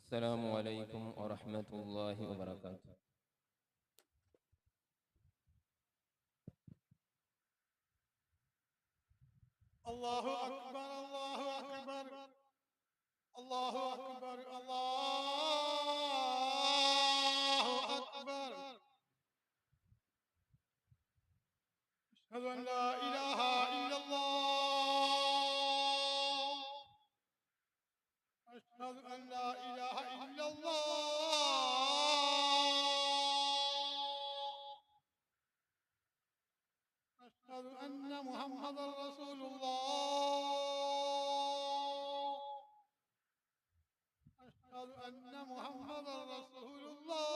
السلام عليكم ورحمة الله وبركاته. الله أكبر الله أكبر الله أكبر الله أكبر. أشهد أن لا إله إلا الله. أشهد أن لا إله إلا الله. أشهد أن محمدا رسول الله. أشهد أن محمدا رسول الله.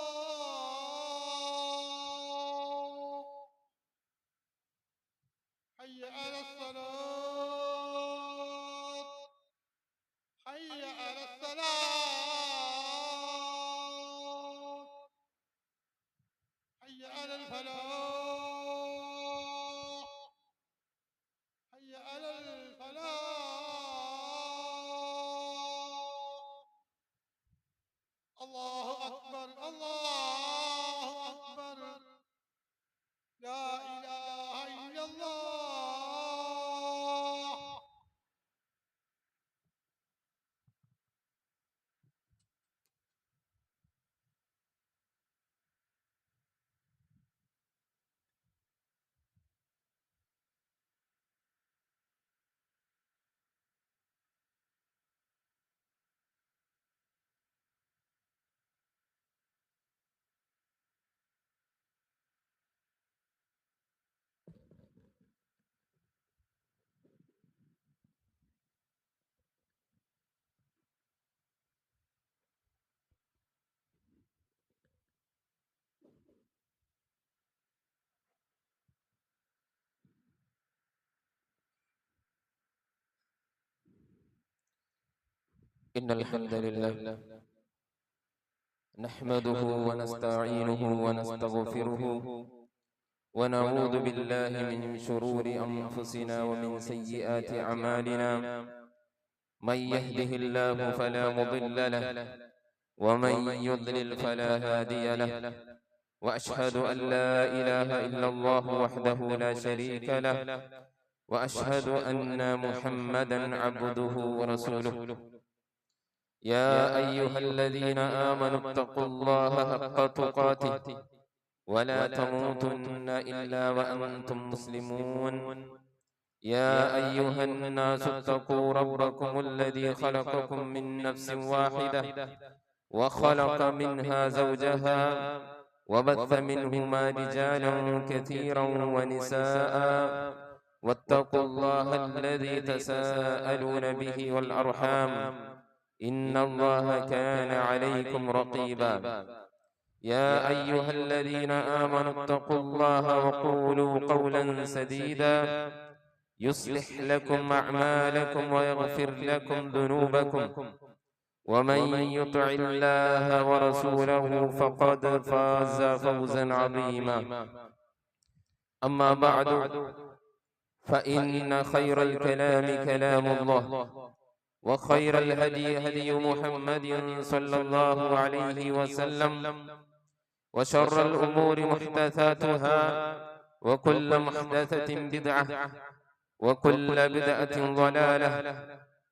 حي على الصلاة. حي على الصلاة. حي على الفلاح. حي على الفلاح. الله أكبر الله أكبر. لا إله إلا الله. إن الحمد لله نحمده ونستعينه ونستغفره ونعوذ بالله من شرور أنفسنا ومن سيئات أعمالنا. من يهده الله فلا مضل له ومن يضلل فلا هادي له. وأشهد أن لا إله إلا الله وحده لا شريك له. وأشهد أن محمدا عبده ورسوله. يا أيها الذين آمنوا اتقوا الله حق تقاته ولا تموتن إلا وأنتم مسلمون. يا أيها الناس اتقوا ربكم الذي خلقكم من نفس واحدة وخلق منها زوجها وبث منهما رجالا كثيرا ونساء. واتقوا الله الذي تساءلون به والأرحام إن الله كان عليكم رقيبا. يا أيها الذين آمنوا اتقوا الله وقولوا قولا سديدا يصلح لكم أعمالكم ويغفر لكم ذنوبكم. ومن يطع الله ورسوله فقد فاز فوزا عظيما. أما بعد فإن خير الكلام كلام الله وخير الهدي هدي محمد صلى الله عليه وسلم. وشر الأمور محدثاتها وكل محدثة بدعة وكل بدعة ضلالة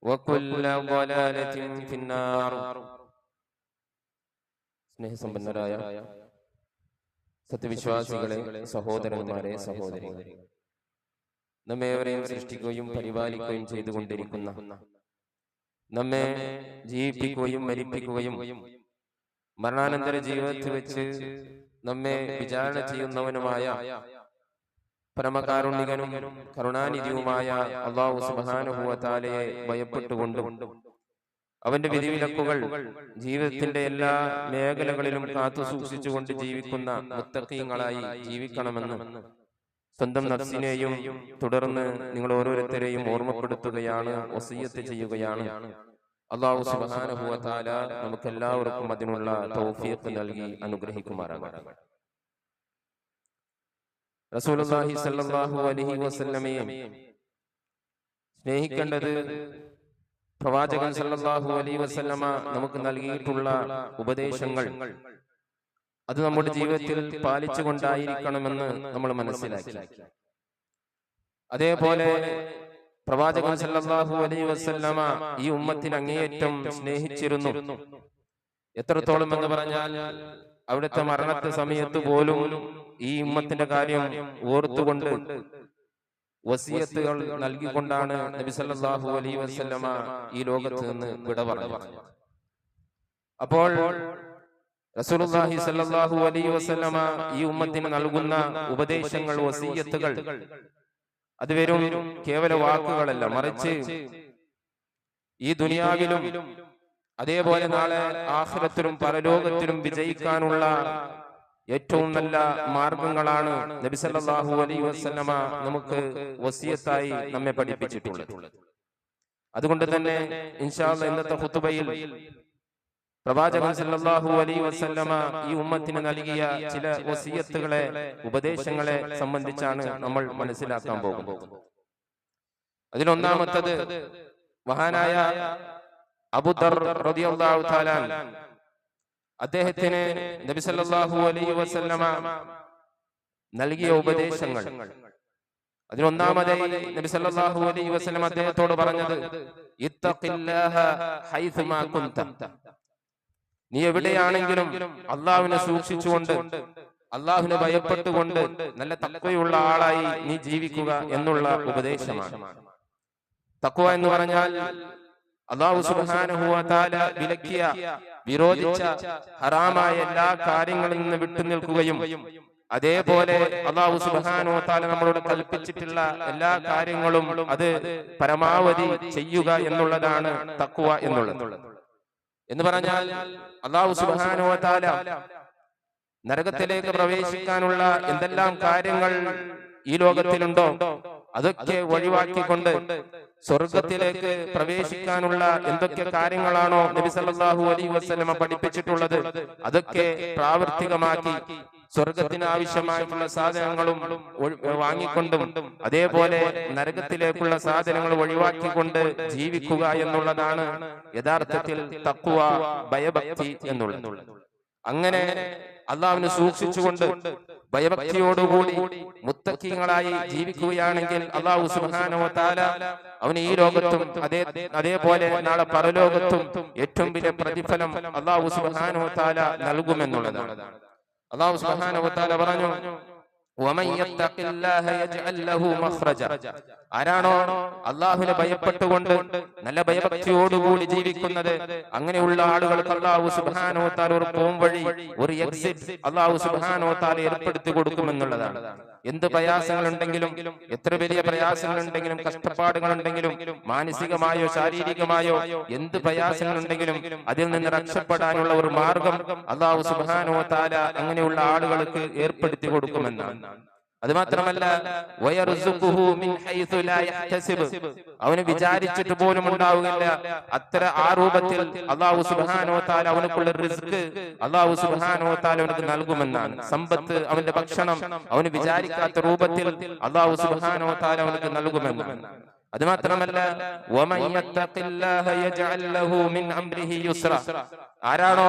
وكل ضلالة في النار. സ്നേഹസമ്പന്നരായ സത്യവിശ്വാസികളെ, സഹോദരന്മാരെ, സഹോദരികളെ, നമ്മേവരെയും സൃഷ്ടിക്കുകയും പരിപാലിക്കുകയും ചെയ്തുകൊണ്ടിരിക്കുന്ന, നമ്മെ ജീവിപ്പിക്കുകയും മരിപ്പിക്കുകയും മരണാനന്തര ജീവിതത്തിൽ വെച്ച് നമ്മെ വിചാരണ ചെയ്യുന്നവനുമായ പരമകാരുണികനും കരുണാനിധിയുമായ അല്ലാഹു സുബ്ഹാനഹു വ തആലയെ ഭയപ്പെട്ടുകൊണ്ടും അവന്റെ വിധിവിലക്കുകൾ ജീവിതത്തിന്റെ എല്ലാ മേഖലകളിലും കാത്തു സൂക്ഷിച്ചുകൊണ്ട് ജീവിക്കുന്ന മുത്തഖീങ്ങളായി ജീവിക്കണമെന്ന് സ്വന്തം നഫ്സിനെയും തുടർന്ന് നിങ്ങൾ ഓരോരുത്തരെയും ഓർമ്മപ്പെടുത്തുകയാണ്, വസിയ്യത്ത് ചെയ്യുകയാണ്. അല്ലാഹു സുബ്ഹാനഹു വ തആല നമുക്കെല്ലാവർക്കും അതിനുള്ള തൗഫീഖ് നൽകി അനുഗ്രഹിക്കുമാറാകട്ടെ. റസൂലുള്ളാഹി സ്വല്ലല്ലാഹു അലൈഹി വസല്ലമയെ സ്നേഹിക്കേണ്ടത് പ്രവാചകൻ സല്ലല്ലാഹു അലൈഹി വസല്ലമ നമുക്ക് നൽകിയിട്ടുള്ള ഉപദേശങ്ങൾ അത് നമ്മുടെ ജീവിതത്തിൽ പാലിച്ചുകൊണ്ടായിരിക്കണമെന്ന് നമ്മൾ മനസ്സിലാക്കി. അതേപോലെ പ്രവാചകൻ സല്ലല്ലാഹു അലൈഹി വസല്ലമ ഈ ഉമ്മത്തിന് അങ്ങേയറ്റം സ്നേഹിച്ചിരുന്നു. എത്രത്തോളം എന്ന് പറഞ്ഞാൽ അവിടുത്തെ മരണത്തെ സമയത്ത് പോലും ഈ ഉമ്മത്തിന്റെ കാര്യം ഓർത്തുകൊണ്ട് വസിയത്തുകൾ നൽകിക്കൊണ്ടാണ് നബി സല്ലല്ലാഹു അലൈഹി വസല്ലമ ഈ ലോകത്ത് നിന്ന് വിട പറഞ്ഞത്. അപ്പോൾ റസൂലുള്ളാഹി സല്ലല്ലാഹു അലൈഹി വസല്ലമ ഈ ഉമ്മത്തിന് നൽകുന്ന ഉപദേശങ്ങൾ, വസിയത്തുകൾ അത് വെറും കേവല വാക്കുകളല്ല, മറിച്ച് ഈ ദുനിയാവിലും അതേപോലെ നാളെ ആഖിറത്തിലും പരലോകത്തിലും വിജയിക്കാനുള്ള ഏറ്റവും നല്ല മാർഗങ്ങളാണ് നബി സല്ലല്ലാഹു അലൈഹി വസല്ലമ നമുക്ക് വസിയത്തായി നമ്മെ പഠിപ്പിച്ചിട്ടുള്ളത്. അതുകൊണ്ട് തന്നെ ഇൻഷാ അല്ലാഹ് ഇന്നത്തെ ഖുതുബയിൽ പ്രവാചകൻ സല്ലല്ലാഹു അലൈഹി വസല്ലമ ഈ ഉമ്മത്തിന് നൽകിയ ചില വസിയത്തുകളെ, ഉപദേശങ്ങളെ സംബന്ധിച്ചാണ് നമ്മൾ മനസ്സിലാക്കാൻ പോകുന്നത്. അതിലൊന്നാമത്തത് മഹാനായ അബൂദർ റളിയല്ലാഹു തആല അദ്ദേഹത്തിന് നബി സല്ലല്ലാഹു അലൈഹി വസല്ലമ നൽകിയ ഉപദേശങ്ങൾ. അതിലൊന്നാമതായി നബി സല്ലല്ലാഹു അലൈഹി വസല്ലമ അദ്ദേഹത്തോട് പറഞ്ഞത്, ഇത്തഖില്ലാഹ ഹൈസുമാ കുന്ത, നീ എവിടെയാണെങ്കിലും അള്ളാഹുവിനെ സൂക്ഷിച്ചുകൊണ്ട്, അള്ളാഹുവിനെ ഭയപ്പെട്ടുകൊണ്ട് നല്ല തഖ്വയുള്ള ആളായി നീ ജീവിക്കുക എന്നുള്ള ഉപദേശമാണ്. തഖ്വ എന്ന് പറഞ്ഞാൽ അല്ലാഹു സുബ്ഹാനഹു വ തആല വിലക്കിയ, വിരോധിച്ച ഹറാമായ എല്ലാ കാര്യങ്ങളിൽ നിന്ന് വിട്ടുനിൽക്കുകയും അതേപോലെ അല്ലാഹു സുബ്ഹാനഹു വ തആല നമ്മളോട് കൽപ്പിച്ചിട്ടുള്ള എല്ലാ കാര്യങ്ങളും അത് പരമാവധി ചെയ്യുക എന്നുള്ളതാണ് തഖ്വ എന്നുള്ളത്. എന്ന് പറഞ്ഞാൽ അല്ലാഹു സുബ്ഹാനഹു വ തആല നരകത്തിലേക്ക് പ്രവേശിക്കാനുള്ള എന്തെല്ലാം കാര്യങ്ങൾ ഈ ലോകത്തിലുണ്ടോ അതൊക്കെ ഒഴിവാക്കിക്കൊണ്ട് സ്വർഗത്തിലേക്ക് പ്രവേശിക്കാനുള്ള എന്തൊക്കെ കാര്യങ്ങളാണോ നബി സല്ലല്ലാഹു അലൈഹി വസല്ലമ പഠിപ്പിച്ചിട്ടുള്ളത് അതൊക്കെ പ്രാവർത്തികമാക്കി സ്വർഗത്തിന് ആവശ്യമായിട്ടുള്ള സാധനങ്ങളും വാങ്ങിക്കൊണ്ടും അതേപോലെ നരകത്തിലേക്കുള്ള സാധനങ്ങൾ ഒഴിവാക്കിക്കൊണ്ട് ജീവിക്കുക എന്നുള്ളതാണ് യഥാർത്ഥത്തിൽ തഖ്വ, ഭയഭക്തി എന്നുള്ളത്. അങ്ങനെ അള്ളാഹുവിനെ സൂക്ഷിച്ചുകൊണ്ട് ഭയഭക്തിയോടുകൂടി മുത്തഖീങ്ങളായി ജീവിക്കുകയാണെങ്കിൽ അല്ലാഹു സുബ്ഹാനഹു വ തആല അവന് ഈ ലോകത്തും അതേപോലെ നാളെ പരലോകത്തും ഏറ്റവും വലിയ പ്രതിഫലം അല്ലാഹു സുബ്ഹാനഹു വ തആല നൽകുമെന്നുള്ളതാണ്. അല്ലാഹു സുബ്ഹാനഹു വ തആല പറഞ്ഞു, വമൻ യത്തഖില്ലാഹ യജ്അൽ ലഹു മഖ്റജ, ആരാണോ അല്ലാഹുവിനെ ഭയപ്പെട്ടുകൊണ്ട് നല്ല ഭയഭക്തിയോടുകൂടി ജീവിക്കുന്നത് അങ്ങനെയുള്ള ആളുകൾക്ക് അല്ലാഹു സുബ്ഹാനഹു വ തആല ഒരു പോംവഴി, ഒരു എക്സിറ്റ് അല്ലാഹു സുബ്ഹാനഹു വ തആല ഏർപ്പെടുത്തി കൊടുക്കുമെന്നുള്ളതാണ്. എന്ത് പ്രയാസങ്ങളുണ്ടെങ്കിലും, എത്ര വലിയ പ്രയാസങ്ങളുണ്ടെങ്കിലും, കഷ്ടപ്പാടുകളുണ്ടെങ്കിലും, മാനസികമായോ ശാരീരികമായോ എന്ത് പ്രയാസങ്ങളുണ്ടെങ്കിലും അതിൽ നിന്ന് രക്ഷപ്പെടാനുള്ള ഒരു മാർഗം അല്ലാഹു സുബ്ഹാനഹു വ തആല അങ്ങനെയുള്ള ആളുകൾക്ക് ഏർപ്പെടുത്തി കൊടുക്കുമെന്നാണ്. അത് മാത്രമല്ല, വയർസുഖുഹു മിൻ ഹൈസു ലാ യഹ്തസിബ്, അവന് വിചാരിച്ചിട്ട് പോലും ഉണ്ടാവുകയില്ല അത്ര ആ രൂപത്തിൽ അല്ലാഹു സുബ്ഹാനഹു വ തആല അവനക്കുള്ള റിസ്ക് അല്ലാഹു സുബ്ഹാനഹു വ തആല അവനക്ക് നൽകുമെന്നാണ്. സമ്പത്ത്, അവന്റെ ഭക്ഷണം അവന് വിചാരിക്കാത്ത രൂപത്തിൽ അല്ലാഹു സുബ്ഹാനഹു വ തആല അവനക്ക് നൽകുമെന്നാണ്. അത് മാത്രമല്ല, വമൻ യത്തഖില്ലാഹ യജ്അൽ ലഹു മിൻ അംരിഹി യുസ്ര, ആരാണോ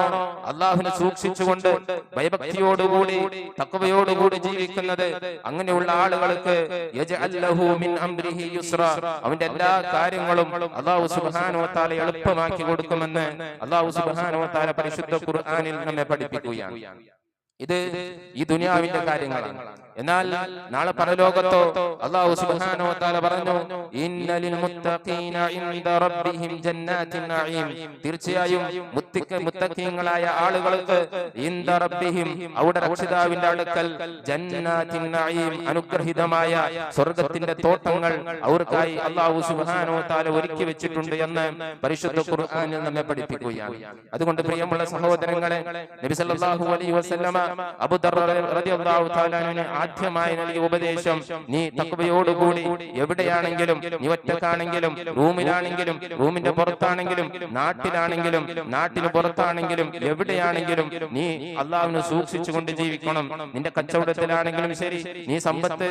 അള്ളാഹുവിനെ സൂക്ഷിച്ചുകൊണ്ട് ഭയഭക്തിയോടുകൂടി തഖ്വയോടുകൂടി ജീവിക്കുന്നത് അങ്ങനെയുള്ള ആളുകൾക്ക് യജ്അൽ ലഹു മിൻ അംരിഹി യുസ്ര, അവന്റെ എല്ലാ കാര്യങ്ങളും അല്ലാഹു സുബ്ഹാനഹു വ തആല എളുപ്പമാക്കി കൊടുക്കുമെന്ന് അല്ലാഹു സുബ്ഹാനഹു വ തആല പരിശുദ്ധ ഖുർആനിൽ നമ്മെ പഠിപ്പിക്കുകയാണ്. ഇത് ഈ ദുനിയാവിന്റെ കാര്യങ്ങളാണ്. എന്നാൽ നാളെ പരലോകത്തോ അല്ലാഹു സുബ്ഹാനഹു വ തആല പറഞ്ഞു, ഇന്നലിൽ മുത്തഖീന ഇൻദ റബ്ബിഹിം ജന്നാത്തിൻ നഈം, തീർച്ചയായും മുത്തഖീങ്ങളായ ആളുകൾക്ക് ഇൻദ റബ്ബിഹിം അവിടെ രക്ഷിതാവിന്റെ അടുക്കൽ ജന്നാത്തിൻ നഈം അനുഗ്രഹീതമായ സ്വർഗ്ഗത്തിന്റെ തോട്ടങ്ങൾ അവർക്കായി അല്ലാഹു സുബ്ഹാനഹു വ തആല ഒരുക്കി വെച്ചിട്ടുണ്ട് എന്ന് പരിശുദ്ധ ഖുർആനിൽ നമ്മെ പഠിപ്പിക്കുകയാണ്. അതുകൊണ്ട് പ്രിയമുള്ള സഹോദരങ്ങളെ, നബി സല്ലല്ലാഹു അലൈഹി വസല്ലമ അബൂ ദർ റളിയല്ലാഹു തആല അൻഹു ആദ്യമായി നൽകിയ ഉപദേശം, നീ തഖ്വയോടുകൂടി എവിടെയാണെങ്കിലും, നീ ഒറ്റക്കാണെങ്കിലും, റൂമിലാണെങ്കിലും, റൂമിന്റെ പുറത്താണെങ്കിലും, നാട്ടിലാണെങ്കിലും, നാട്ടിന് പുറത്താണെങ്കിലും, എവിടെയാണെങ്കിലും നീ അള്ളാഹുവിനെ സൂക്ഷിച്ചുകൊണ്ട് ജീവിക്കണം. നിന്റെ കച്ചവടത്തിലാണെങ്കിലും ശരി, നീ സമ്പത്ത്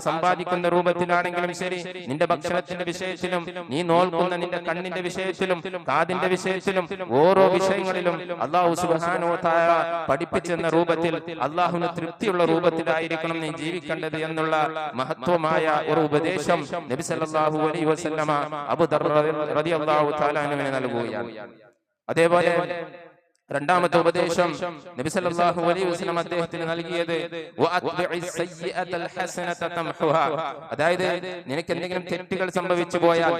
സമ്പാദിക്കുന്ന രൂപത്തിലാണെങ്കിലും ശരി, നിന്റെ ഭക്ഷണത്തിന്റെ വിഷയത്തിലും, നീ നോൽക്കുന്ന നിന്റെ കണ്ണിന്റെ വിഷയത്തിലും, കാതിന്റെ വിഷയത്തിലും, ഓരോ വിഷയങ്ങളിലും അള്ളാഹു സുബ്ഹാനഹു വ തആല പഠിപ്പിച്ചെന്ന രൂപത്തിൽ അള്ളാഹുവിന് തൃപ്തിയുള്ള രൂപത്തിലായിരിക്കണം നീ ജീവിക്കേണ്ടത് എന്നുള്ള മഹത്വമായ ഒരു ഉപദേശം നബി സല്ലല്ലാഹു അലൈഹി വസല്ലമ അബൂ ദർ റളിയല്ലാഹു തആല അൻഹുവിന് നൽകുകയാണ്. അതേപോലെ രണ്ടാമത്തെ ഉപദേശം നബി സല്ലല്ലാഹു അലൈഹി വസല്ലം അദ്ദേഹത്തിന് നൽകിയത് അതായത് നിനക്ക് എന്തെങ്കിലും തെറ്റുകൾ സംഭവിച്ചു പോയാൽ,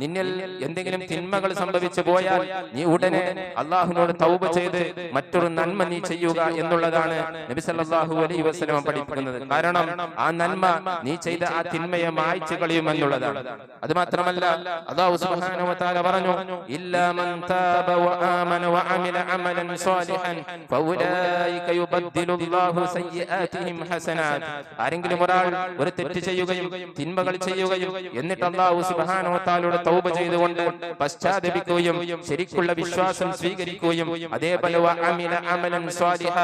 നിന്നിൽ എന്തെങ്കിലും തിന്മകൾ സംഭവിച്ചു പോയാൽ, നീ ഉടനെ അള്ളാഹുവിനോട് തൗബ ചെയ്ത് മറ്റൊരു നന്മ നീ ചെയ്യുക എന്നുള്ളതാണ് നബി സല്ലല്ലാഹു അലൈഹി വസല്ലം പഠിപ്പിക്കുന്നത്. കാരണം ആ നന്മ നീ ചെയ്ത ആ തിന്മയെ മായ്ച്ചു കളയുമെന്നുള്ളതാണ്. അത് മാത്രമല്ല അല്ലാഹു സുബ്ഹാനഹു വ തആല പറഞ്ഞു, ഇല്ലാ മൻ താബ വ ആമന വ അമില അമലൻ സാലിഹൻ ഫൗലൈക യുബദ്ദിലുല്ലാഹു സയ്യിആതിഹിം ഹസനാത്. ആരെങ്കിലും ഒരാൾ ഒരു തെറ്റ് ചെയ്യുകയും തിന്മകൾ ചെയ്യുകയും എന്നിട്ട് അല്ലാഹു സുബ്ഹാനഹു വ തആലയുടെ തൗബ ചെയ്തുകൊണ്ട് പശ്ചാത്തപിക്കുകയും ശരിക്കുള്ള വിശ്വാസം സ്വീകരിക്കുകയും അതേപോലെ വ അമില അമലൻ സാലിഹ,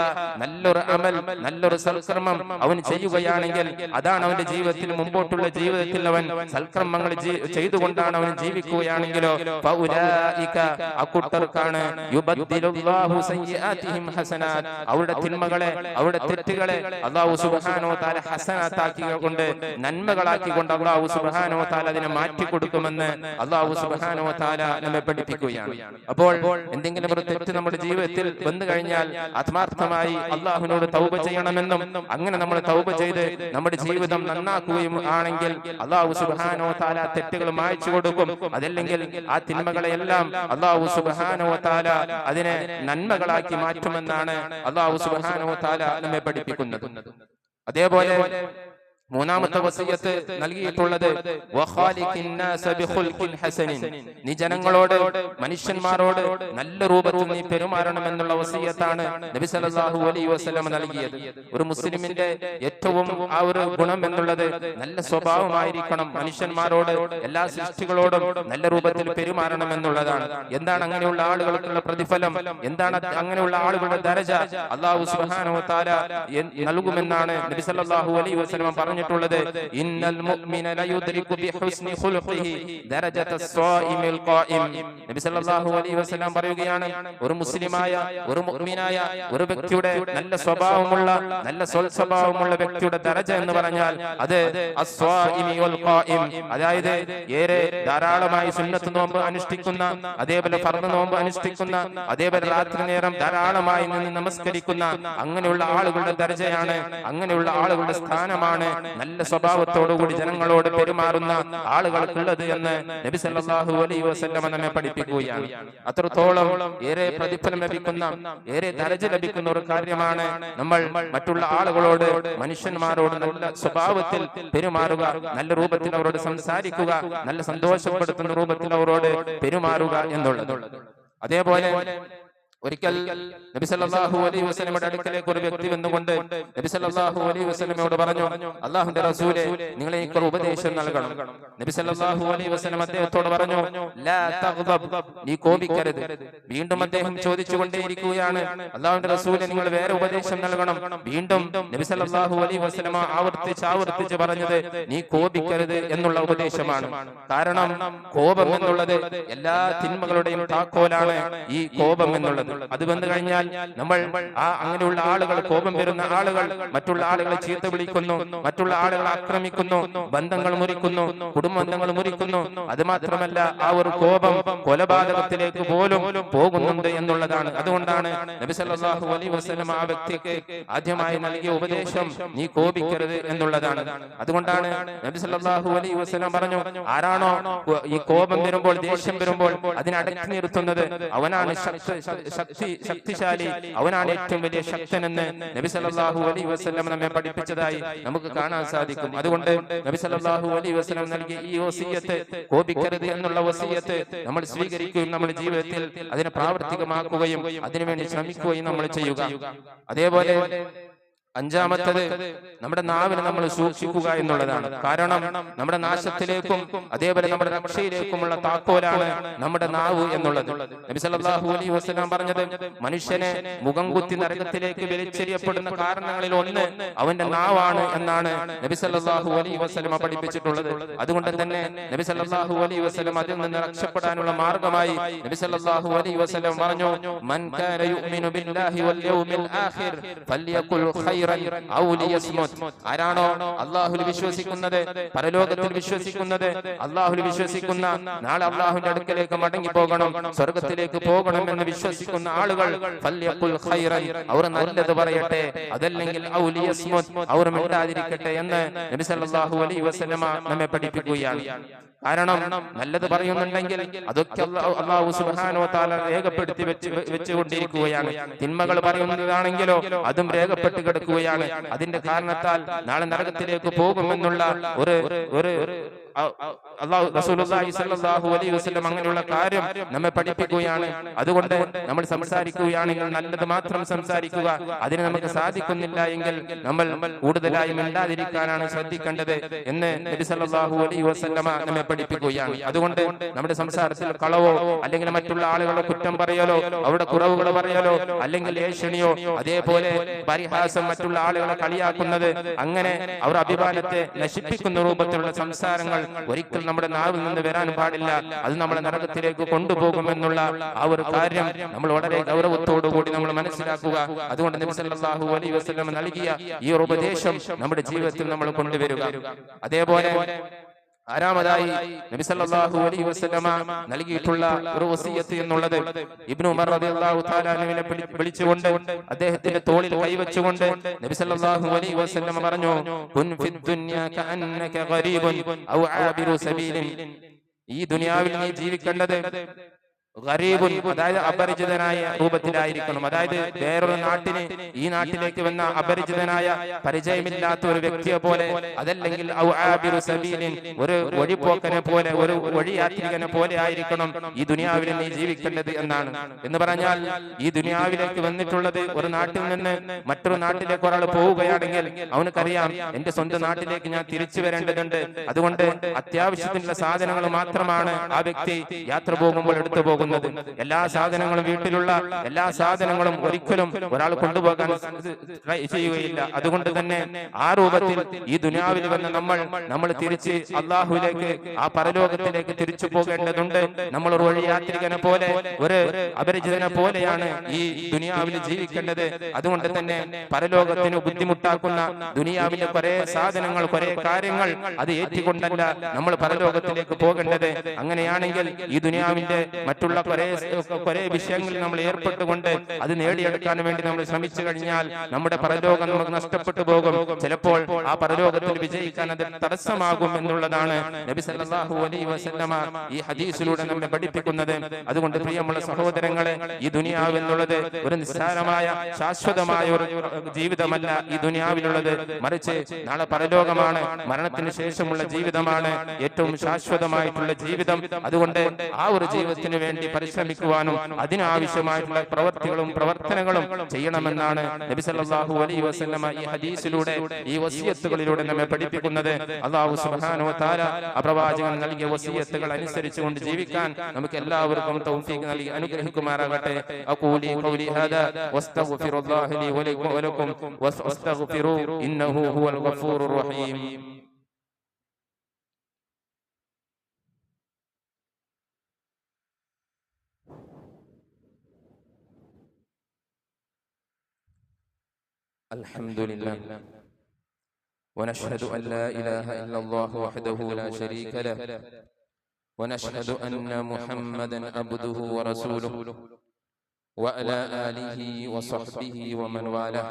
നല്ലൊരു അമൽ, നല്ലൊരു സൽക്കർമ്മം അവൻ ചെയ്യുകയാണെങ്കിൽ, അതാണ് അവന്റെ ജീവിതത്തിൽ, മുമ്പോട്ടുള്ള ജീവിതത്തിൽ അവൻ സൽക്കർമ്മങ്ങൾ ചെയ്തുകൊണ്ടാണ് അവൻ ജീവിക്കുകയാണെങ്കിലോ ഫൗലൈക, അക്കൂട്ടർക്കാണ് യുബദ്ദിലുല്ലാഹു സയ്യിആതിഹിം ഹസനാത്, അവരുടെ തിന്മകളെ, അവരുടെ തെറ്റുകളെ അല്ലാഹു സുബ്ഹാനഹു വ തആല ഹസനാത്താക്കിക്കൊണ്ട്, നന്മകളാക്കിക്കൊണ്ട് അല്ലാഹു സുബ്ഹാനഹു വ തആല അതിനെ മാറ്റി കൊടുക്കുമെന്ന് അല്ലാഹു സുബ്ഹാനഹു വ തആല നമ്മെ പഠിപ്പിക്കുകയാണ്. അപ്പോൾ എന്തെങ്കിലും ഒരു തെറ്റ് നമ്മുടെ ജീവിതത്തിൽ വന്നു കഴിഞ്ഞാൽ ആത്മാർത്ഥമായി അല്ലാഹുവിനോട് തൗബ ചെയ്യണമെന്നും, അങ്ങനെ നമ്മൾ തൗബ ചെയ്ത് നമ്മുടെ ജീവിതം നന്നാക്കുകയും ആണെങ്കിൽ അല്ലാഹു സുബ്ഹാനഹു വ തആല തെറ്റുകൾ മായ്ച്ചു കൊടുക്കും. അതല്ലെങ്കിൽ ആ തിന്മകളെയെല്ലാം അല്ലാഹു സുബ്ഹാനഹു വ തആല അതിനെ നന്മകളാക്കി മാറ്റുമെന്നാണ് അല്ലാഹു സുബ്ഹാനഹു വ തആല നമ്മെ പഠിപ്പിക്കുന്നത്. അതേപോലെ മൂന്നാമത്തെ വസിയത്ത് നൽകിയിട്ടുള്ളത് വഖാലിഖിൻ നാസ ബിഖുൽഖിൻ ഹസനിൻ, നീ ജനങ്ങളോട്, മനുഷ്യന്മാരോട് നല്ല രൂപത്തിൽ നീ പെരുമാറണമെന്നുള്ള വസിയത്താണ് നബി സല്ലല്ലാഹു അലൈഹി വസല്ലം നൽകിയത്. ഒരു മുസ്ലിമിന്റെ ഏറ്റവും ആ ഒരു ഗുണം എന്നുള്ളത് നല്ല സ്വഭാവമായിരിക്കണം. മനുഷ്യന്മാരോട്, എല്ലാ സൃഷ്ടികളോടും നല്ല രൂപത്തിൽ പെരുമാറണം എന്നുള്ളതാണ്. എന്താണ് അങ്ങനെയുള്ള ആളുകൾക്കുള്ള പ്രതിഫലം, എന്താണ് അങ്ങനെയുള്ള ആളുകളുടെ ദരജ, അല്ലാഹു സുബ്ഹാനഹു വ തആല നൽകുമെന്നാണ് നബി സല്ലല്ലാഹു അലൈഹി വസല്ലം പറഞ്ഞിട്ടുള്ളത്. ഇന്നൽ മുഅ്മിന ലയുദ്രികു ബിഹുസ്നി ഖുൽഖിഹി ദറജതസ് സ്വായിമിൽ ഖായിം. നബി സല്ലല്ലാഹു അലൈഹി വസല്ലം പറയുകയാണ്, ഒരു മുസ്ലിമായ, ഒരു മുഅ്മിനായ ഒരു വ്യക്തിയുടെ നല്ല സ്വഭാവമുള്ള, നല്ല സ്വഭാവമുള്ള വ്യക്തിയുടെ ദരജ എന്ന് പറഞ്ഞാൽ അത് അസ്വായിമി വൽ ഖായിം, അതായത് ഏറെ ധാരാളമായി സുന്നത്ത് നോമ്പ് അനുഷ്ഠിക്കുന്ന, അതേപോലെ ഫർദ് നോമ്പ് അനുഷ്ഠിക്കുന്ന, അതേപോലെ രാത്രി നേരം ധാരാളമായി നിന്ന് നമസ്കരിക്കുന്ന അങ്ങനെയുള്ള ആളുകളുടെ ദരജയാണ്, അങ്ങനെയുള്ള ആളുകളുടെ സ്ഥാനമാണ് നല്ല സ്വഭാവത്തോടുകൂടി ജനങ്ങളോട് പെരുമാറുന്ന ആളുകൾക്കുള്ളത് എന്ന് നബി സല്ലല്ലാഹു അലൈഹി വസല്ലം നമ്മെ പഠിപ്പിക്കുകയാണ്. അത്രത്തോളം ഏറെ പ്രതിഫലം ലഭിക്കുന്ന, ഏറെ ദരജ ലഭിക്കുന്ന ഒരു കാര്യമാണ് നമ്മൾ മറ്റുള്ള ആളുകളോട്, മനുഷ്യന്മാരോട് നല്ല സ്വഭാവത്തിൽ പെരുമാറുക, നല്ല രൂപത്തിൽ അവരോട് സംസാരിക്കുക, നല്ല സന്തോഷപ്പെടുത്തുന്ന രൂപത്തിൽ അവരോട് പെരുമാറുക എന്നുള്ളത്. അതേപോലെ ഒരിക്കൽ നബി സല്ലല്ലാഹു അലൈഹി വസല്ലമയുടെ അടുക്കലേക്ക് ഒരു വ്യക്തി വന്നുകൊണ്ട് നബി സല്ലല്ലാഹു അലൈഹി വസല്ലമയോട് പറഞ്ഞു, അല്ലാഹുവിന്റെ റസൂലേ, നിങ്ങൾ എനിക്ക് ഒരു ഉപദേശം നൽകണം. നബി സല്ലല്ലാഹു അലൈഹി വസല്ലം അദ്ദേഹത്തോട് പറഞ്ഞു, ലാ തഗ്ദബ്, നീ കോപിക്കരുത്. വീണ്ടും അദ്ദേഹം ചോദിച്ചുകൊണ്ടേയിരിക്കുകയാണ്, അല്ലാഹുവിന്റെ റസൂലേ, നിങ്ങൾ വേറെ ഉപദേശം നൽകണം. വീണ്ടും നബി സല്ലല്ലാഹു അലൈഹി വസല്ലം ആവർത്തിച്ച് പറഞ്ഞത് നീ കോപിക്കരുത് എന്നുള്ള ഉപദേശമാണ്. കാരണം കോപം എന്നുള്ളത് എല്ലാ തിന്മകളുടെയും താക്കോലാണ്. ഈ കോപം എന്നുള്ളത് അത് വന്നു കഴിഞ്ഞാൽ നമ്മൾ അങ്ങനെയുള്ള ആളുകൾ, കോപം വരുന്ന ആളുകൾ മറ്റുള്ള ആളുകളെ ചീത്ത വിളിക്കുന്നു, മറ്റുള്ള ആളുകളെ ആക്രമിക്കുന്നു, ബന്ധങ്ങൾ മുറിക്കുന്നു, കുടുംബബന്ധങ്ങൾ മുറിക്കുന്നു. അത് മാത്രമല്ല ആ ഒരു കോപം കൊലപാതകത്തിലേക്ക് പോലും പോകുന്നുണ്ട് എന്നുള്ളതാണ്. അതുകൊണ്ടാണ് നബി സല്ലല്ലാഹു അലൈഹി വസല്ലം ആ വ്യക്തിക്ക് ആദ്യമായി നൽകിയ ഉപദേശം നീ കോപിക്കരുത് എന്നുള്ളതാണ്. അതുകൊണ്ടാണ് നബി സല്ലല്ലാഹു അലൈഹി വസല്ലം പറഞ്ഞു, ആരാണോ ഈ കോപം വരുമ്പോൾ, ദേഷ്യം വരുമ്പോൾ അതിനെ അടക്കി നിർത്തുന്നത്, അവനാണ് ശക്തിശാലി, അവനാണ് ഏറ്റവും വലിയ ശക്തനെന്ന് നബി സല്ലല്ലാഹു അലൈഹി വസല്ലം നമ്മെ പഠിപ്പിച്ചതായി നമുക്ക് കാണാൻ സാധിക്കും. അതുകൊണ്ട് നബി സല്ലല്ലാഹു അലൈഹി വസല്ലം നൽകിയ ഈ വസിയ്യത്ത്, കോപിക്കരുത് എന്നുള്ള വസിയ്യത്ത് നമ്മൾ സ്വീകരിക്കുകയും നമ്മുടെ ജീവിതത്തിൽ അതിനെ പ്രാവർത്തികമാക്കുകയും അതിനുവേണ്ടി ശ്രമിക്കുകയും നമ്മൾ ചെയ്യുക. അതേപോലെ അഞ്ചാമത്തത്, നമ്മുടെ നാവിനെ നമ്മൾ സൂക്ഷിക്കുക എന്നുള്ളതാണ്. കാരണം നമ്മുടെ നാശത്തിലേക്കും അതേപോലെ നമ്മുടെ രക്ഷയിലേക്കുമുള്ള താക്കോലാണ് നമ്മുടെ നാവ് എന്നുള്ളത്. നബി സല്ലല്ലാഹു അലൈഹി വസല്ലം പറഞ്ഞത്, മനുഷ്യനെ മുഖം കുത്തി നരകത്തിലേക്ക് വലിച്ചെറിയപ്പെടുന്ന കാരണങ്ങളിൽ ഒന്ന് അവന്റെ നാവാണ് എന്നാണ് നബി സല്ലല്ലാഹു അലൈഹി വസല്ലം പഠിപ്പിച്ചിട്ടുള്ളത്. അതുകൊണ്ട് തന്നെ നബി സല്ലല്ലാഹു അലൈഹി വസല്ലം അതിൽ നിന്ന് രക്ഷപ്പെടാനുള്ള മാർഗമായി നബി സല്ലല്ലാഹു അലൈഹി വസല്ലം പറഞ്ഞു, മൻ കാന യുഅ്മിനു ബില്ലാഹി വൽ യൗമിൽ ആഖിർ ഫൽയഖുൽ ഖൈറൻ ഔ ലിയസ്മുത്. ആരാണോ അല്ലാഹുവിൽ വിശ്വസിക്കുന്നത്, പരലോകത്തിൽ വിശ്വസിക്കുന്നത്, അല്ലാഹുവിൽ വിശ്വസിക്കുന്ന, നാളെ അല്ലാഹുവിന്റെ അടുക്കലേക്ക് മടങ്ങി പോകണം, സ്വർഗ്ഗത്തിലേക്ക് പോകണം എന്ന് വിശ്വസിക്കുന്ന ആളുകൾ ഫൽയഖുൽ ഖൈറൻ, അവർ നല്ലത് പറയട്ടെ, അതല്ലെങ്കിൽ ഔ ലിയസ്മുത്, അവർ മിണ്ടാതിരിക്കട്ടെ എന്ന് നബി സല്ലല്ലാഹു അലൈഹി വസല്ലം നമ്മെ പഠിപ്പിക്കുകയാണ്. കാരണം നല്ലത് പറയുന്നുണ്ടെങ്കിൽ അതൊക്കെ അല്ലാഹു സുബ്ഹാനഹു വ തആല രേഖപ്പെടുത്തി വെച്ചുകൊണ്ടിരിക്കുകയാണ്. തിന്മകൾ പറയുന്നതാണെങ്കിലോ അതും രേഖപ്പെട്ട് കിടക്കുകയാണ്. അതിന്റെ കാരണത്താൽ നാളെ നരകത്തിലേക്ക് പോകുമെന്നുള്ള ഒരു റസൂലുള്ളാഹി സ്വല്ലല്ലാഹു അലൈഹി വസല്ലം അങ്ങനെയുള്ള കാര്യം നമ്മെ പഠിപ്പിക്കുകയാണ്. അതുകൊണ്ട് നമ്മൾ സംസാരിക്കുകയാണെങ്കിൽ നല്ലത് മാത്രം സംസാരിക്കുക. അതിന് നമുക്ക് സാധിക്കുന്നില്ല എങ്കിൽ നമ്മൾ കൂടുതലായി മിണ്ടാതിരിക്കാനാണ് ശ്രദ്ധിക്കേണ്ടത് എന്ന് നബി സല്ലല്ലാഹു അലൈഹി വസല്ലം നമ്മെ പഠിപ്പിക്കുകയാണ്. അതുകൊണ്ട് നമ്മുടെ സംസാരത്തിൽ കളവോ അല്ലെങ്കിൽ മറ്റുള്ള ആളുകളെ കുറ്റം പറയലോ, അവിടെ കുറവുകൾ പറയലോ, അല്ലെങ്കിൽ ഏഷണിയോ, അതേപോലെ പരിഹാസം, മറ്റുള്ള ആളുകളെ കളിയാക്കുന്നത്, അങ്ങനെ അവർ അഭിമാനത്തെ നശിപ്പിക്കുന്ന രൂപത്തിലുള്ള സംസാരങ്ങൾ ഒരിക്കൽ നമ്മുടെ നാവിൽ നിന്ന് വരാൻ പാടില്ല. അത് നമ്മളെ നരകത്തിലേക്ക് കൊണ്ടുപോകുമെന്നുള്ള ആ ഒരു കാര്യം നമ്മൾ വളരെ ഗൗരവത്തോടു കൂടി നമ്മൾ മനസ്സിലാക്കുക. അതുകൊണ്ട് നബി സല്ലല്ലാഹു അലൈഹി വസല്ലം നൽകിയ ഈ ഒരു ഉപദേശം നമ്മുടെ ജീവിതത്തിൽ നമ്മൾ കൊണ്ടുവരിക. അതേപോലെ ആറാമതായി നബി സല്ലല്ലാഹു അലൈഹി വസല്ലമ നൽകിയിട്ടുള്ള ഒരു വസിയത്ത് എന്നുള്ളത്, ഇബ്നു ഉമർ റളിയല്ലാഹു തആല അൻഹുവിനെ വിളിച്ചുകൊണ്ട് അദ്ദേഹത്തിന്റെ തോളിൽ കൈവച്ചുകൊണ്ട് നബി സല്ലല്ലാഹു അലൈഹി വസല്ലമ പറഞ്ഞു, കുൻ ഫിദ് ദുനിയ കഅന്നക ഗരീബുൻ ഔ ആബിറു സബീലിൻ. ഈ ദുനിയാവിൽ നീ ജീവിക്കേണ്ടത് ഗരീബുൻ, അതായത് അപരിചിതനായ രൂപത്തിലായിരിക്കണം. അതായത് വേറൊരു നാട്ടിന് ഈ നാട്ടിലേക്ക് വന്ന അപരിചിതനായ പരിചയമില്ലാത്ത ഒരു വ്യക്തിയെ പോലെ, അതല്ലെങ്കിൽ ഔ ആബിറു സബീലിൻ, ഒരു വഴിപോക്കനെ പോലെ, ഒരു വഴിയാത്രികനെ പോലെ ആയിരിക്കണം ഈ ദുനിയാവിൽ നീ ജീവിക്കേണ്ടത് എന്നാണ്. എന്ന് പറഞ്ഞാൽ ഈ ദുനിയാവിലേക്ക് വന്നിട്ടുള്ളത് ഒരു നാട്ടിൽ നിന്ന് മറ്റൊരു നാട്ടിലേക്ക് ഒരാൾ പോവുകയാണെങ്കിൽ അവനക്കറിയാം എന്റെ സ്വന്തം നാട്ടിലേക്ക് ഞാൻ തിരിച്ചു വരേണ്ടതുണ്ട്. അതുകൊണ്ട് അത്യാവശ്യത്തിനുള്ള സാധനങ്ങൾ മാത്രമാണ് ആ വ്യക്തി യാത്ര പോകുമ്പോൾ എടുത്തു പോകുന്നത്. എല്ലാ സാധനങ്ങളും, വീട്ടിലുള്ള എല്ലാ സാധനങ്ങളും ഒരിക്കലും ഒരാൾ കൊണ്ടുപോകാൻ ചെയ്യുകയില്ല. അതുകൊണ്ട് തന്നെ ആ രൂപത്തിൽ ഈ ദുനിയാവിൽ വന്ന് നമ്മൾ തിരിച്ച് അള്ളാഹുവിലേക്ക്, ആ പരലോകത്തിലേക്ക് തിരിച്ചു പോകേണ്ടതുണ്ട്. നമ്മൾ ഒരു വഴിയാത്രികനെ പോലെ, ഒരു അപരിചിതനെ പോലെയാണ് ഈ ദുനിയാവിൽ ജീവിക്കേണ്ടത്. അതുകൊണ്ട് തന്നെ പരലോകത്തിന് ബുദ്ധിമുട്ടാക്കുന്ന ദുനിയാവിലെ കുറെ സാധനങ്ങൾ, കുറെ കാര്യങ്ങൾ അത് ഏറ്റുകൊണ്ടല്ല നമ്മൾ പരലോകത്തിലേക്ക് പോകേണ്ടത്. അങ്ങനെയാണെങ്കിൽ ഈ ദുനിയാവിന്റെ മറ്റുള്ള കുറെ വിഷയങ്ങളിൽ നമ്മൾ ഏർപ്പെട്ടുകൊണ്ട് അത് നേടിയെടുക്കാൻ വേണ്ടി നമ്മൾ ശ്രമിച്ചു കഴിഞ്ഞാൽ നമ്മുടെ പരലോകം നമുക്ക് നഷ്ടപ്പെട്ടു പോകും. ചിലപ്പോൾ ആ പരലോകത്തിൽ വിജയിക്കാൻ അത് തടസ്സമാകും എന്നുള്ളതാണ് നബി സല്ലല്ലാഹു അലൈഹി വസല്ലമ ഈ ഹദീസിലൂടെ നമ്മെ പഠിപ്പിക്കുന്നത്. അതുകൊണ്ട് പ്രിയമുള്ള സഹോദരങ്ങളെ, ഈ ദുനിയാവ് എന്നുള്ളത് ഒരു നിസ്സാരമായ ശാശ്വതമായ ഒരു ജീവിതമല്ല ഈ ദുനിയാവിലുള്ളത്. മറിച്ച് നാളെ പരലോകമാണ്, മരണത്തിന് ശേഷമുള്ള ജീവിതമാണ് ഏറ്റവും ശാശ്വതമായിട്ടുള്ള ജീവിതം. അതുകൊണ്ട് ആ ഒരു ജീവിതത്തിന് വേണ്ടി പരിശ്രമിക്കുവാനും അതിനാവശ്യമായിട്ടുള്ള പ്രവർത്തികളും പ്രവർത്തനങ്ങളും ചെയ്യണമെന്നാണ് നബി സല്ലല്ലാഹു അലൈഹി വസല്ലമ ഈ ഹദീസിലൂടെ, ഈ വസിയത്തുകളിലൂടെ നമ്മെ പഠിപ്പിക്കുന്നത്. അല്ലാഹു സുബ്ഹാനഹു വ തആല അപ്രവാചകൻ നൽകിയ വസിയത്തുകൾ അനുസരിച്ചുകൊണ്ട് ജീവിക്കാൻ നമുക്ക് എല്ലാവർക്കും തൗഫീഖ് നൽകി അനുഗ്രഹിക്കുമാറാകട്ടെ. അഖൂലി ഖൗലി ഹാദാ വസ്തഗ്ഫിറുല്ലാഹ ലി വലക്കും വസ്തഗ്ഫിറൂ ഇന്നഹു ഹുവൽ ഗഫൂറുർ റഹീം. الحمد لله ونشهد أن لا إله إلا الله وحده لا شريك له ونشهد أن محمدا عبده ورسوله وعلى آله وصحبه ومن والاه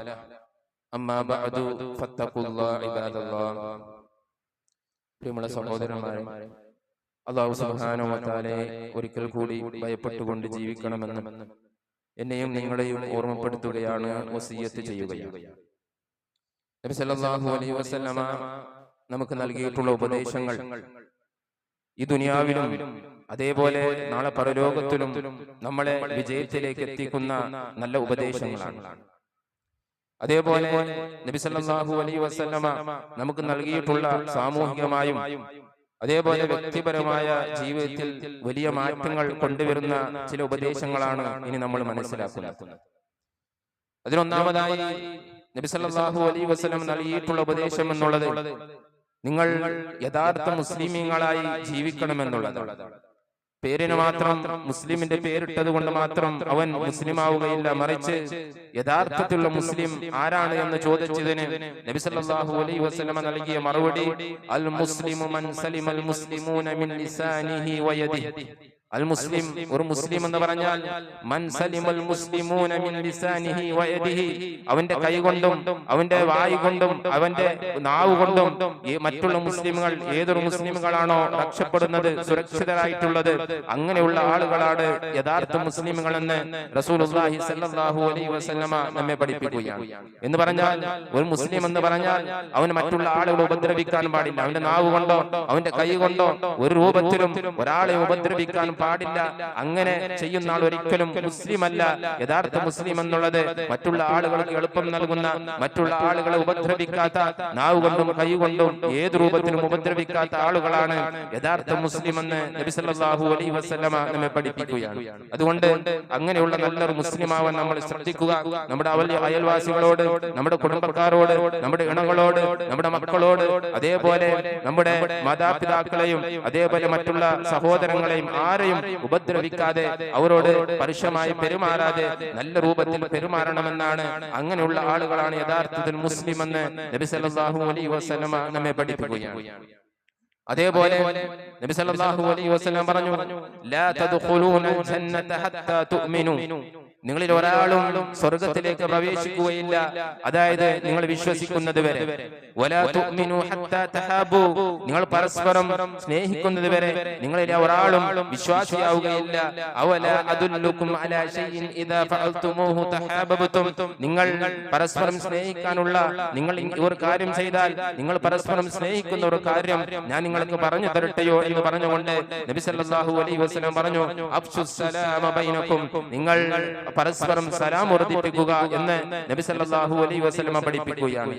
أما بعد فاتقوا الله عباد الله. പ്രിയമുള്ള സഹോദരന്മാരെ, അല്ലാഹു സുബ്ഹാനഹു വ തആലയെ ഒരിക്കൽ കൂടി ഭയപ്പെട്ടുകൊണ്ട് ജീവിക്കണമെന്ന് എന്നെയും നിങ്ങളെയും ഓർമ്മപ്പെടുത്തുകയാണ്, വസിയ്യത്ത് ചെയ്യുകയാണ്. നബി സല്ലല്ലാഹു അലൈഹി വസല്ലമ നമുക്ക് നൽകിയിട്ടുള്ള ഉപദേശങ്ങൾ ഈ ദുനിയാവിലും അതേപോലെ നാളെ പരലോകത്തിലും നമ്മളെ വിജയത്തിലേക്ക് എത്തിക്കുന്ന നല്ല ഉപദേശങ്ങളാണ്. അതേപോലെ നബി സല്ലല്ലാഹു അലൈഹി വസല്ലമ നമുക്ക് നൽകിയിട്ടുള്ള സാമൂഹികമായും അതേപോലെ വ്യക്തിപരമായ ജീവിതത്തിൽ വലിയ മാറ്റങ്ങൾ കൊണ്ടുവരുന്ന ചില ഉപദേശങ്ങളാണ് ഇനി നമ്മൾ മനസ്സിലാക്കുന്നത്. അതിലൊന്നാമതായി നബി സല്ലല്ലാഹു അലൈഹി വസല്ലം നൽകിയിട്ടുള്ള ഉപദേശം എന്നുള്ളത് നിങ്ങൾ യഥാർത്ഥ മുസ്ലിമീങ്ങളായി ജീവിക്കണമെന്നുള്ളതാണ്. പേരിന് മാത്രം മുസ്ലിമിന്റെ പേരിട്ടത് കൊണ്ട് മാത്രം അവൻ മുസ്ലിം ആവുകയില്ല, മറിച്ച് യഥാർത്ഥത്തിലുള്ള മുസ്ലിം ആരാണ് എന്ന് ചോദിച്ചതിന് നബി സല്ലല്ലാഹു അലൈഹി വസല്ലം നൽകിയ മറുപടി അൽ മുസ്ലിമു മൻ സലിമൽ മുസ്ലിമൂന മിൻ ലിസാനിഹി വയദിഹി. അൽ മുസ്ലിം, ഒരു മുസ്ലിം എന്ന് പറഞ്ഞാൽ മൻ സലിമൽ മുസ്ലിമൂന മിൻ ലിസാനിഹി വയദിഹി, അവന്റെ കൈ കൊണ്ടും അവന്റെ വായ് കൊണ്ടും അവന്റെ നാവ് കൊണ്ടും ഈ മറ്റുള്ള മുസ്ലിമുകൾ ഏതൊരു മുസ്ലിമുകളാണോ രക്ഷപ്പെടുന്നത്, സുരക്ഷിതരായിട്ടുള്ളത്, അങ്ങനെയുള്ള ആളുകളാണ് യഥാർത്ഥ മുസ്ലിമുകൾ എന്ന് റസൂലുള്ളാഹി സ്വല്ലല്ലാഹു അലൈഹി വസല്ലമ നമ്മെ പഠിപ്പിക്കുകയാണ്. എന്ന് പറഞ്ഞാൽ ഒരു മുസ്ലിം എന്ന് പറഞ്ഞാൽ അവന് മറ്റുള്ള ആളുകളെ ഉപദ്രവിക്കാൻ പാടില്ല. അവന്റെ നാവ് കൊണ്ടോ അവന്റെ കൈ കൊണ്ടോ ഒരു രൂപത്തിലും ഒരാളെ ഉപദ്രവിക്കാൻ പാടില്ല. അങ്ങനെ ചെയ്യുന്ന ആൾ ഒരിക്കലും മുസ്ലിം അല്ല. യഥാർത്ഥ മുസ്ലിം എന്നുള്ളത് മറ്റുള്ള ആളുകൾക്ക് എളുപ്പം നൽകുന്ന, മറ്റുള്ള ആളുകളെ ഉപദ്രവിക്കാത്ത, നാവ് കൊണ്ടും കൈ കൊണ്ടും ഏത് രൂപത്തിലും ഉപദ്രവിക്കാത്ത ആളുകളാണ് യഥാർത്ഥ മുസ്ലിം എന്ന് നബി സല്ലല്ലാഹു അലൈഹി വസല്ലമ നമ്മെ പഠിപ്പിക്കുകയാണ്. അതുകൊണ്ട് അങ്ങനെയുള്ള നല്ലൊരു മുസ്ലിം ആവാൻ നമ്മൾ ശ്രദ്ധിക്കുക. നമ്മുടെ അയൽവാസികളോട്, നമ്മുടെ കുടുംബക്കാരോട്, നമ്മുടെ ഇണകളോട്, നമ്മുടെ മക്കളോട്, അതേപോലെ നമ്മുടെ മാതാപിതാക്കളെയും അതേപോലെ മറ്റുള്ള സഹോദരങ്ങളെയും ആരെയും ഉപദ്രവിക്കാതെ അവരോട് പരുഷമായി പെരുമാറാതെ നല്ല രൂപത്തിൽ പെരുമാറണമെന്നാണ്. അങ്ങനെയുള്ള ആളുകളാണ് യഥാർത്ഥത്തിൽ മുസ്ലിം എന്ന് നബി സല്ലല്ലാഹു അലൈഹി വസല്ലമ നമ്മെ പഠിപ്പിക്കുകയാണ്. അതേപോലെ നബി സല്ലല്ലാഹു അലൈഹി വസല്ലം പറഞ്ഞു ലാ തദ്ഖുലൂനൽ ജന്നത ഹത്താ തുഅ്മിനു, നിങ്ങളിൽ ഒരാളും സ്വർഗ്ഗത്തിലേക്ക് പ്രവേശിക്കുകയില്ല, അതായത് നിങ്ങൾ വിശ്വസിക്കുന്നത് വരെ. വലാ തുഅ്മിനു ഹത്താ തഹാബു, നിങ്ങൾ പരസ്പരം സ്നേഹിക്കുന്നത് വരെ നിങ്ങളിൽ ഒരാളും വിശ്വാസിയാവുകയില്ല. അവലാ അദുല്ലുകും അലാ ശൈഇൻ ഇദാ ഫഅൽതുമൂഹു തഹാബബതും, നിങ്ങൾ പരസ്പരം സ്നേഹിക്കാനുള്ള, നിങ്ങൾ ഒരു കാര്യം ചെയ്താൽ നിങ്ങൾ പരസ്പരം സ്നേഹിക്കുന്ന ഒരു കാര്യം ഞാൻ നിങ്ങൾക്ക് പറഞ്ഞു തരട്ടെയോ എന്ന് പറഞ്ഞുകൊണ്ട് നബി സല്ലല്ലാഹു അലൈഹി വസല്ലം പറഞ്ഞു അഫ്ശുസ് സലാമ ബൈനകും, നിങ്ങൾ പരസ്പരം സലാം വർദ്ധിപ്പിക്കുക എന്ന് നബി സല്ലല്ലാഹു അലൈഹി വസല്ലം പഠിപ്പിക്കുകയാണ്.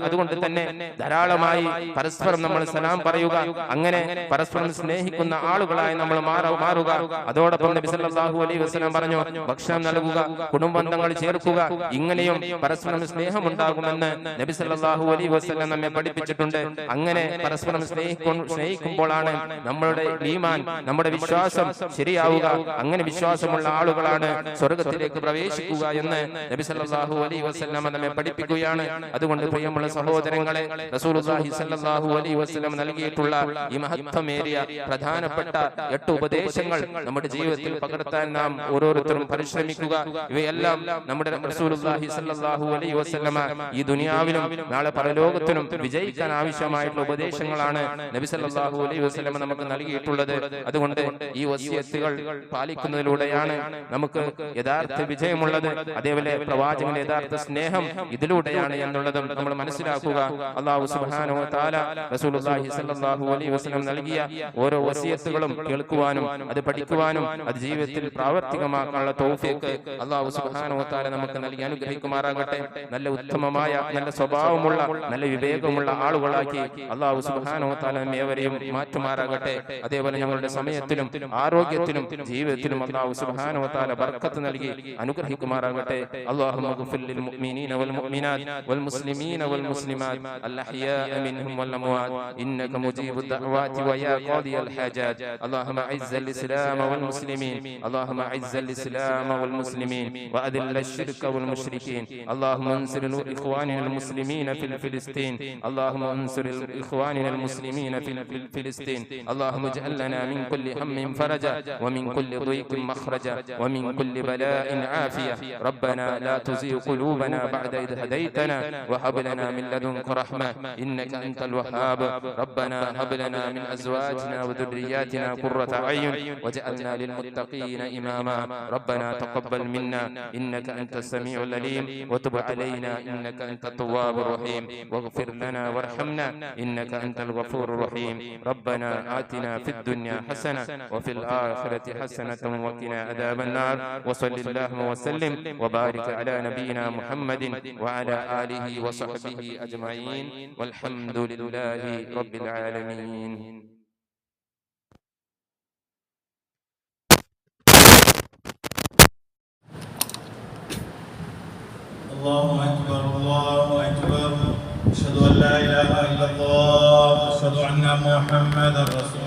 അതുകൊണ്ട് തന്നെ ധാരാളമായി പരസ്പരം നമ്മൾ സലാം പറയുക, അങ്ങനെ പരസ്പരം സ്നേഹിക്കുന്ന ആളുകളായി നമ്മൾ മാറുക. അതോടൊപ്പം നബി സല്ലല്ലാഹു അലൈഹി വസല്ലം പറഞ്ഞു ഭക്ഷണം നൽകുക, കുടുംബബന്ധങ്ങൾ ചേർക്കുക, ഇങ്ങനെയും പരസ്പരം സ്നേഹം ഉണ്ടാകുമെന്ന് നബി സല്ലല്ലാഹു അലൈഹി വസല്ലം നമ്മെ പഠിപ്പിച്ചിട്ടുണ്ട്. അങ്ങനെ പരസ്പരം സ്നേഹിക്കുമ്പോഴാണ് നമ്മളുടെ ഈമാൻ, നമ്മുടെ വിശ്വാസം ശരിയാവുക. അങ്ങനെ വിശ്വാസമുള്ള ആളുകളാണ് സ്വർഗ്ഗത്തിലേക്ക് പ്രവേശിക്കുക എന്ന് നബി സല്ലല്ലാഹു അലൈഹി വസല്ലം നമ്മെ പഠിപ്പിക്കുകയാണ്. അതുകൊണ്ട് പ്രിയമുള്ള സഹോദരങ്ങളെ, റസൂലുള്ളാഹി സ്വല്ലല്ലാഹു അലൈഹി വസല്ലം നൽകിയിട്ടുള്ള ഈ മഹത്വമേറിയ പ്രധാനപ്പെട്ട 8 ഉപദേശങ്ങൾ നമ്മുടെ ജീവിതത്തിൽ പകർത്താൻ നാം ഓരോരുത്തരും പരിശ്രമിക്കുക. ഇവയെല്ലാം നമ്മുടെ റസൂലുള്ളാഹി സ്വല്ലല്ലാഹു അലൈഹി വസല്ലം ഈ ദുനിയാവിലും നാളെ പരലോകത്തിലും വിജയിക്കാൻ ആവശ്യമായിട്ടുള്ള ഉപദേശങ്ങളാണ് നബി സല്ലല്ലാഹു അലൈഹി വസല്ലം നമുക്ക് നൽകിയിട്ടുള്ളത്. അതുകൊണ്ട് ഈ വസിയത്തുകൾ പാലിക്കുന്നതിലൂടെയാണ് നമുക്ക് യഥാർത്ഥ വിജയമുള്ളത്. അതേപോലെ പ്രവാചകന്റെ യഥാർത്ഥ സ്നേഹം ഇതിലൂടെയാണ് എന്നുള്ളതും നമ്മൾ മനസ്സിലാക്കുക. അല്ലാഹു സുബ്ഹാനഹു വ തആല റസൂലുള്ളാഹി സ്വല്ലല്ലാഹു അലൈഹി വസല്ലം നൽകിയ ഓരോ വസിയത്തുകളും കേൾക്കുവാനും അത് പഠിക്കുവാനും അത് ജീവിതത്തിൽ പ്രാവർത്തികമാക്കാനുള്ള തൗഫീഖ് അല്ലാഹു സുബ്ഹാനഹു വ തആല നമുക്ക് നൽകി അനുഗ്രഹിക്കുമാറാകട്ടെ. നല്ല ഉത്തമമായ, നല്ല സ്വഭാവമുള്ള, നല്ല വിവേകമുള്ള ആളുകളാക്കി അല്ലാഹു സുബ്ഹാനഹു വ തആല ഏവരെയും മാറ്റുമാറാകട്ടെ. അതേപോലെ ഞങ്ങളുടെ സമയത്തിലും ആരോഗ്യത്തിലും ജീവിതത്തിലും അല്ലാഹു സുബ്ഹാനഹു വ തആല ബർക്കത്ത് നൽകി അനുഗ്രഹിക്കുമാറാകട്ടെ. അല്ലാഹുമ്മ ഗ്ഫിർ ലിൽ മുഅ്മിനീന വൽ മുഅ്മിനാത്ത് വൽ മുസ്ലിമീന വൽ മുസ്ലിമാത്ത് അൽ അഹ്യാഅ മിൻഹും വൽ അംവാത് ഇന്നക മുജീബുദ് ദഅവാതി വ യാ ഖാദിയൽ ഹാജാത്. അല്ലാഹുമ്മ അഇസ്സൽ ഇസ്ലാമ വൽ മുസ്ലിമീൻ, അല്ലാഹുമ്മ അഇസ്സൽ ഇസ്ലാമ വൽ മുസ്ലിമീൻ വ അദില്ല الشرك والمشركين. اللهم انصر اخواننا المسلمين في فلسطين، اللهم انصر اخواننا المسلمين في فلسطين. اللهم اجعل لنا من كل هم فرجا ومن كل ضيق مخرجا ومن كل بلاء بلاء عافية. ربنا لا تزغ قلوبنا بعد إذ هديتنا وهب لنا من لدنك رحمة إنك أنت الوهاب. ربنا هب لنا من أزواجنا وذرياتنا قرة أعين واجعلنا للمتقين إماما. ربنا تقبل منا إنك أنت السميع العليم وتب علينا إنك أنت التواب الرحيم واغفر لنا وارحمنا إنك أنت الغفور الرحيم. ربنا آتنا في الدنيا حسنة وفي الآخرة حسنة وقنا عذاب النار. وصل اللهم وسلم وبارك على نبينا محمد وعلى آله وصحبه أجمعين والحمد لله رب العالمين. الله أكبر الله أكبر. أشهد أن لا إله إلا الله. أشهد أن محمدا رسول